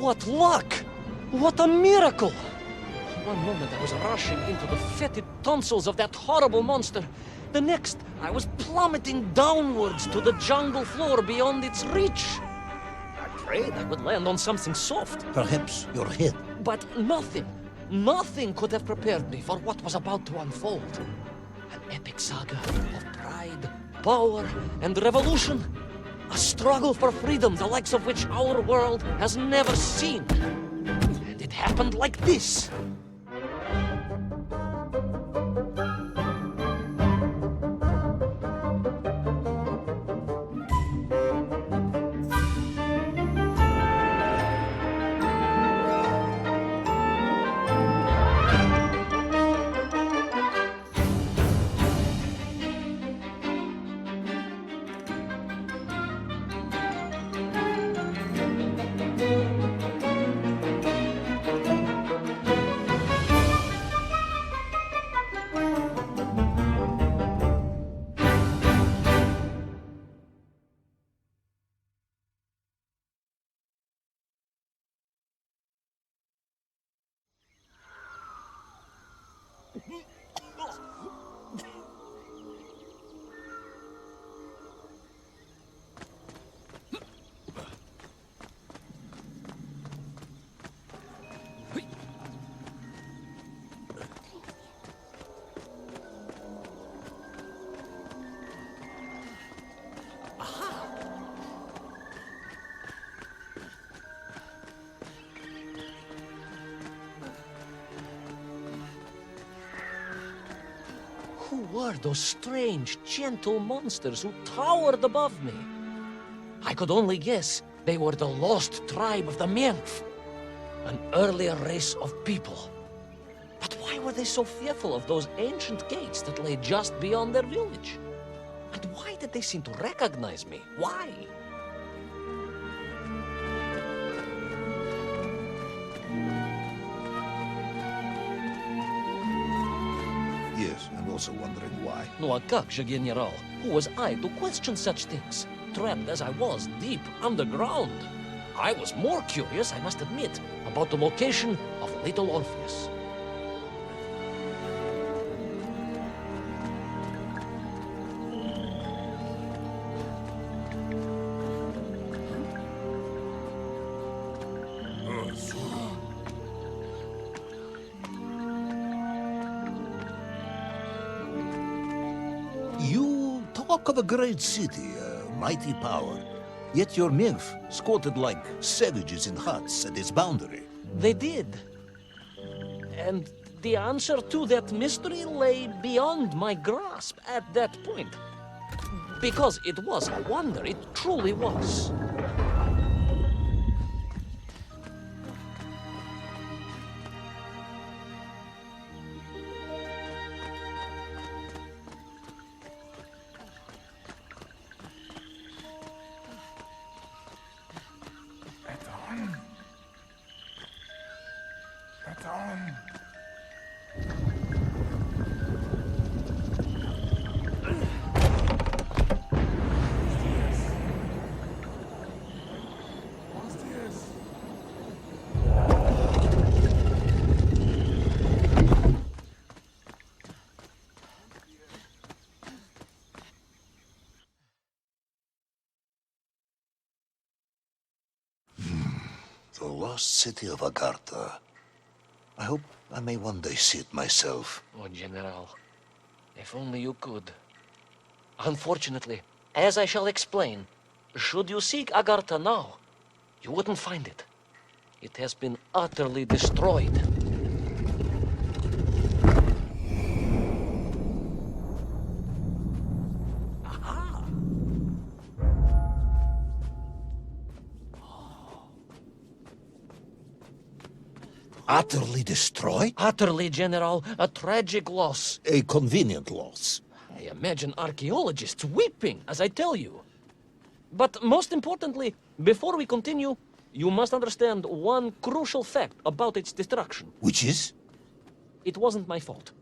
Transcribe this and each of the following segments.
What luck! What a miracle! One moment I was rushing into the fetid tonsils of that horrible monster. The next, I was plummeting downwards to the jungle floor beyond its reach. I prayed I would land on something soft. Perhaps your head. But nothing could have prepared me for what was about to unfold. An epic saga of pride, power, and revolution. A struggle for freedom the likes of which our world has never seen. And it happened like this. Who were those strange, gentle monsters who towered above me? I could only guess they were the lost tribe of the Menf, an earlier race of people. But why were they so fearful of those ancient gates that lay just beyond their village? And why did they seem to recognize me? Why? Yes, I'm also wondering why. No, a как же, General? Who was I to question such things? Trapped as I was deep underground. I was more curious, I must admit, about the location of little Orpheus. You talk of a great city, a mighty power. Yet your nymph squatted like savages in huts at its boundary. They did. And the answer to that mystery lay beyond my grasp at that point. Because it was a wonder, it truly was. The lost city of Agartha. I hope I may one day see it myself. Oh, General, if only you could. Unfortunately, as I shall explain, should you seek Agartha now, you wouldn't find it. It has been utterly destroyed. Aha! Utterly destroyed? Utterly, General, a tragic loss. A convenient loss. I imagine archaeologists weeping as I tell you. But most importantly, before we continue, you must understand one crucial fact about its destruction. Which is? It wasn't my fault.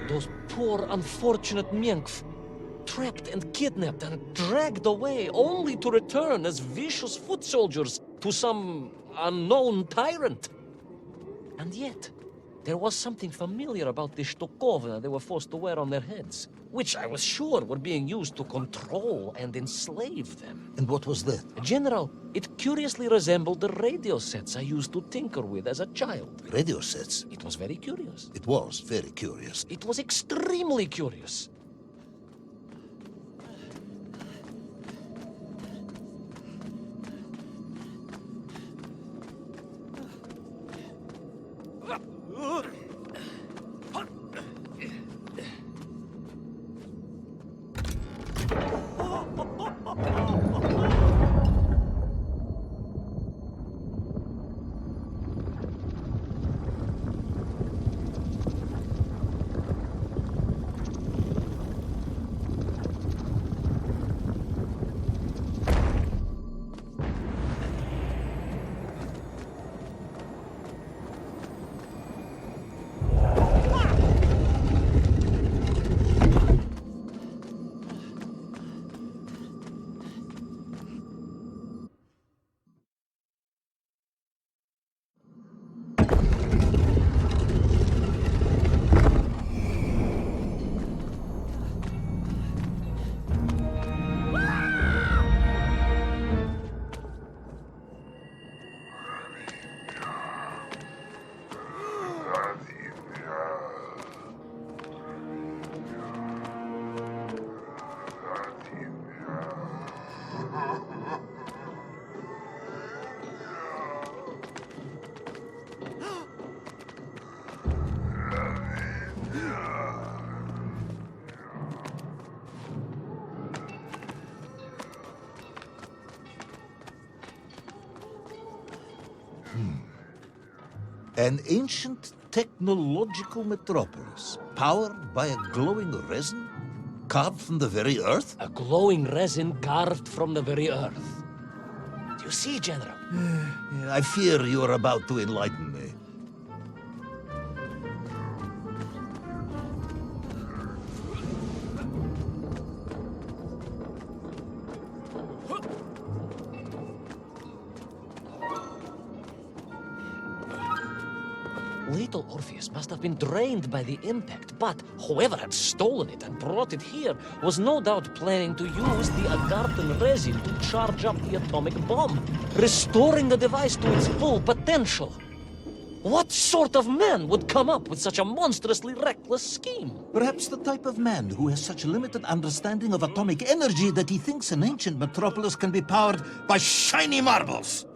Those poor, unfortunate Menkf, trapped and kidnapped and dragged away, only to return as vicious foot soldiers to some unknown tyrant. And yet, there was something familiar about the Shtukovna they were forced to wear on their heads, which I was sure were being used to control and enslave them. And what was that? General, it curiously resembled the radio sets I used to tinker with as a child. Radio sets. It was very curious. It was very curious. It was extremely curious. An ancient technological metropolis, powered by a glowing resin, carved from the very earth? A glowing resin carved from the very earth. Do you see, General? I fear you are about to enlighten me. Little Orpheus must have been drained by the impact, but whoever had stolen it and brought it here was no doubt planning to use the Agarthan resin to charge up the atomic bomb, restoring the device to its full potential. What sort of man would come up with such a monstrously reckless scheme? Perhaps the type of man who has such limited understanding of atomic energy that he thinks an ancient metropolis can be powered by shiny marbles.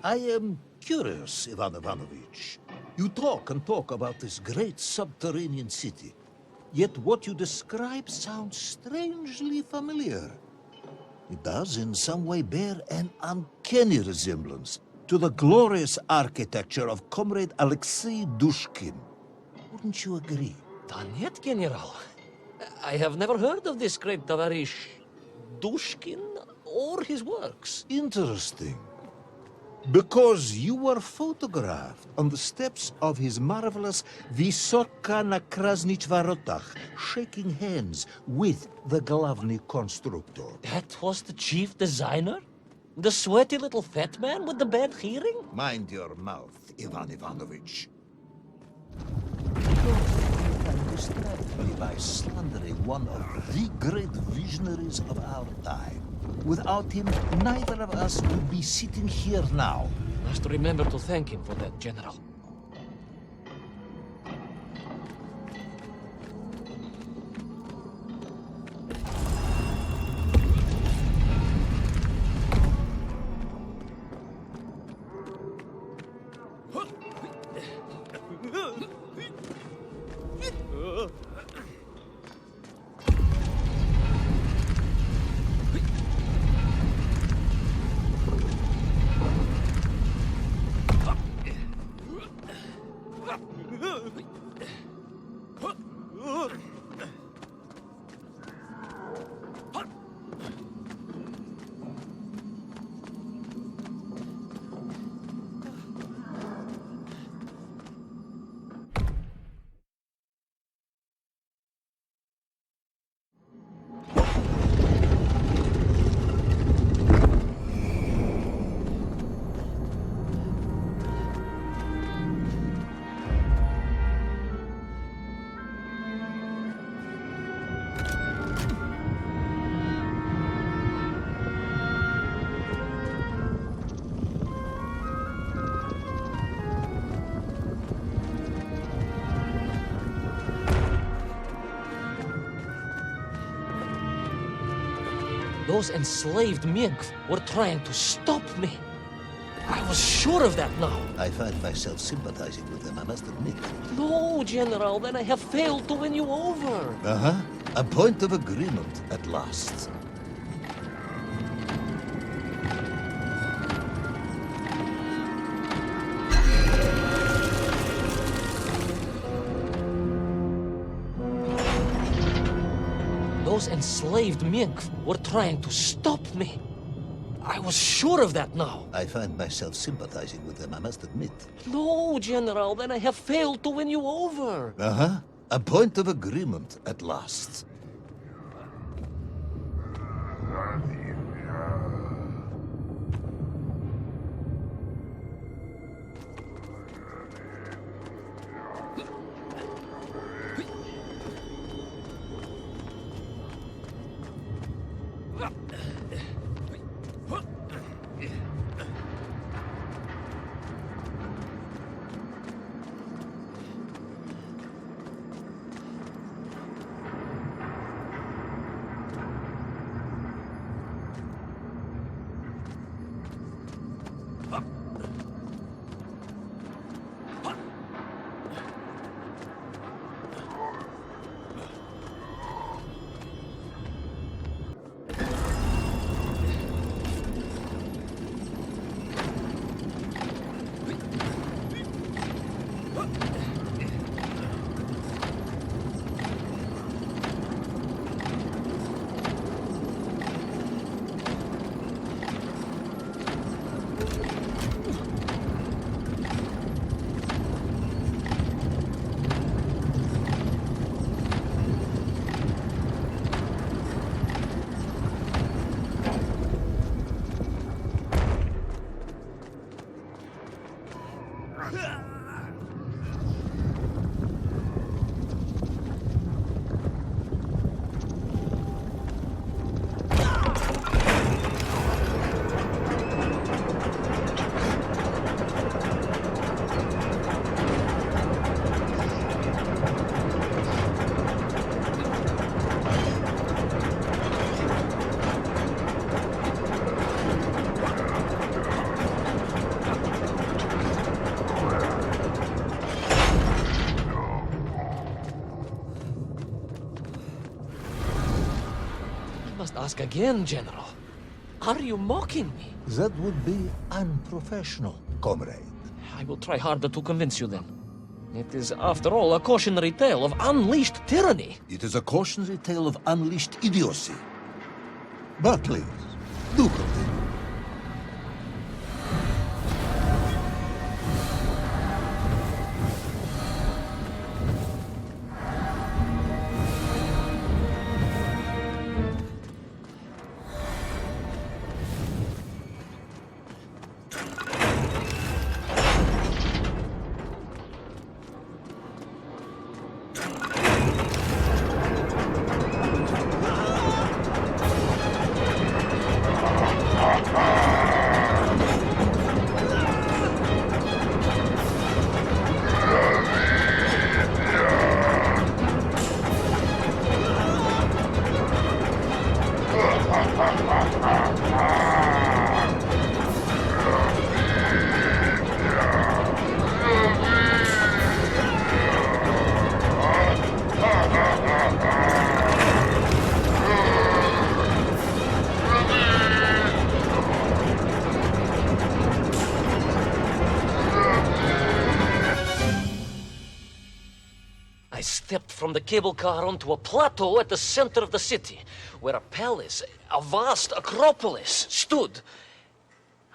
I am curious, Ivan Ivanovich. You talk and talk about this great subterranean city. Yet what you describe sounds strangely familiar. It does in some way bear an uncanny resemblance to the glorious architecture of Comrade Alexei Dushkin. Wouldn't you agree? Нет, General. I have never heard of this great Tavarish Dushkin or his works. Interesting. Because you were photographed on the steps of his marvelous Vysoka na Krasnich Varotach, shaking hands with the Glavny Constructor. That was the chief designer? The sweaty little fat man with the bad hearing? Mind your mouth, Ivan Ivanovich. You can distract me by slandering one of the great visionaries of our time. Without him, neither of us would be sitting here now. Must remember to thank him for that, General. Those enslaved Mink were trying to stop me. I was sure of that now. I find myself sympathizing with them, I must admit. No, General, then I have failed to win you over. Uh-huh. A point of agreement at last. Those enslaved Mink were trying to stop me. I was sure of that now. I find myself sympathizing with them, I must admit. No, General, then I have failed to win you over. Uh-huh. A point of agreement at last. must ask again, General. Are you mocking me? That would be unprofessional, comrade. I will try harder to convince you then. It is, after all, a cautionary tale of unleashed tyranny. It is a cautionary tale of unleashed idiocy. But please, do continue. I stepped from the cable car onto a plateau at the center of the city, where a palace, a vast acropolis, stood.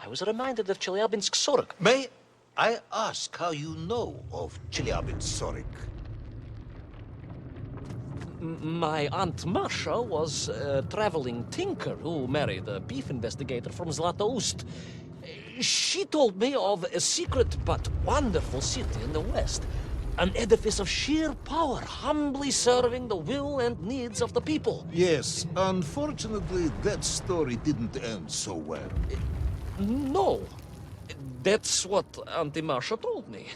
I was reminded of Chelyabinsk Sorok. May I ask how you know of Chelyabinsk? My Aunt Masha was a traveling tinker who married a beef investigator from Zlatoust. She told me of a secret but wonderful city in the west. An edifice of sheer power, humbly serving the will and needs of the people. Yes, unfortunately, that story didn't end so well. No. That's what Auntie Marcia told me.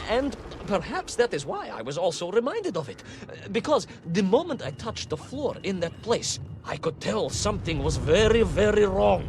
And perhaps that is why I was also reminded of it. Because the moment I touched the floor in that place, I could tell something was very, very wrong.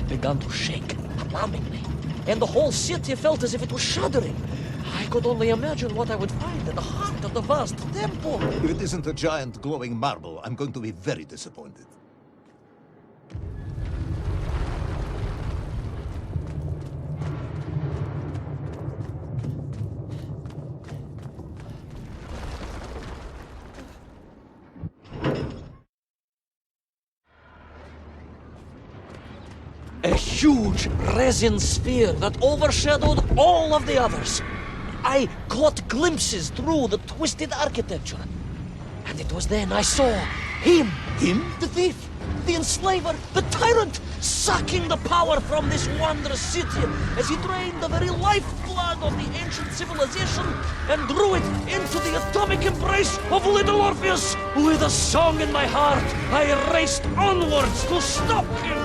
Began to shake alarmingly, and the whole city felt as if it was shuddering. I could only imagine what I would find at the heart of the vast temple. If it isn't a giant glowing marble, I'm going to be very disappointed. A huge resin sphere that overshadowed all of the others. I caught glimpses through the twisted architecture. And it was then I saw him. Him? The thief, the enslaver, the tyrant, sucking the power from this wondrous city as he drained the very lifeblood of the ancient civilization and drew it into the atomic embrace of little Orpheus. With a song in my heart, I raced onwards to stop him.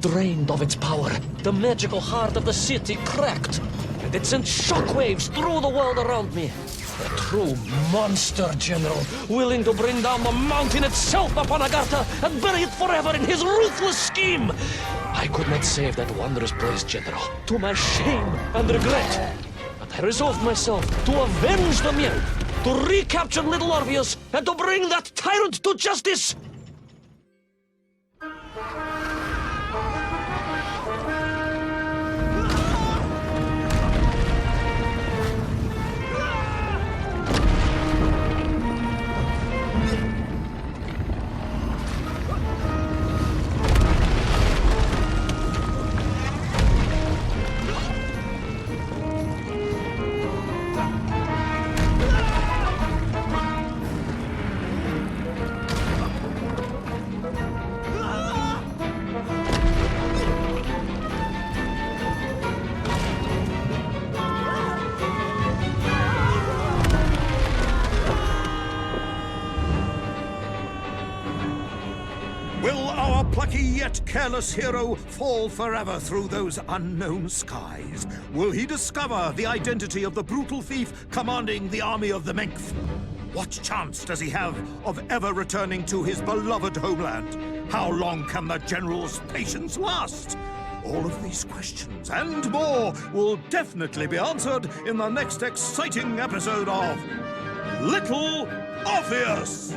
Drained of its power, the magical heart of the city cracked, and it sent shockwaves through the world around me. A true monster general, willing to bring down the mountain itself upon Agartha and bury it forever in his ruthless scheme. I could not save that wondrous place, General, to my shame and regret. But I resolved myself to avenge the Mien, to recapture little Orpheus, and to bring that tyrant to justice. Will our plucky yet careless hero fall forever through those unknown skies? Will he discover the identity of the brutal thief commanding the army of the Menk? What chance does he have of ever returning to his beloved homeland? How long can the general's patience last? All of these questions and more will definitely be answered in the next exciting episode of Little Orpheus!